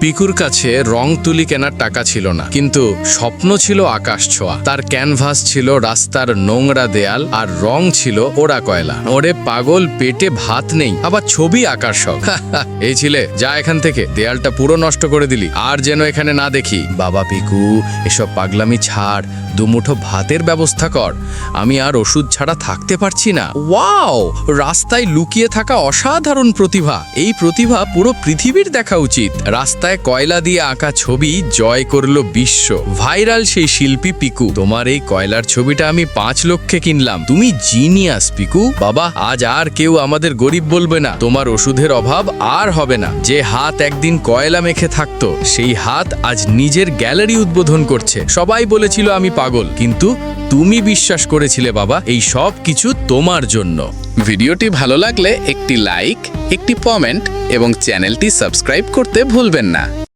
পিকুর কাছে রং তুলি কেনার টাকা ছিল না, কিন্তু স্বপ্ন ছিল আকাশ ছোঁয়া। তার ক্যানভাস ছিল রাস্তার নোংরা দেয়াল, আর রং ছিল ওরা কয়লা। ওরে পাগল, পেটে ভাত নেই, আবার ছবি আঁকার শখ। এই ছিলে, যা এখান থেকে, দেয়ালটা পুরো নষ্ট করে দিলি, আর যেন এখানে না দেখি। বাবা পিকু, এসব পাগলামি ছাড়, দুমুঠো ভাতের ব্যবস্থা কর। আমি আর ওষুধ ছাড়া থাকতে পারছি না। ওয়াও, রাস্তায় লুকিয়ে থাকা অসাধারণ প্রতিভা। এই প্রতিভা পুরো পৃথিবীর দেখা উচিত। রাস্তায় কয়লা দিয়ে আঁকা ছবি জয় করলো বিশ্ব। ভাইরাল সেই শিল্পী পিকু। তোমার এই কয়লার ছবিটা আমি 5 লক্ষে কিনলাম। তুমি জিনিয়াস পিকু। বাবা, আজ আর কেউ আমাদের গরিব বলবে না। তোমার ওষুধের অভাব আর হবে না। যে হাত একদিন কয়লা মেখে থাকতো, সেই হাত আজ নিজের গ্যালারি উদ্বোধন করছে। সবাই বলেছিল আমি পাগল, কিন্তু তুমি বিশ্বাস করেছিলে বাবা। এই সব কিছু তোমার জন্য। ভিডিওটি ভালো লাগলে একটি লাইক, একটি কমেন্ট এবং চ্যানেলটি সাবস্ক্রাইব করতে ভুলবেন না।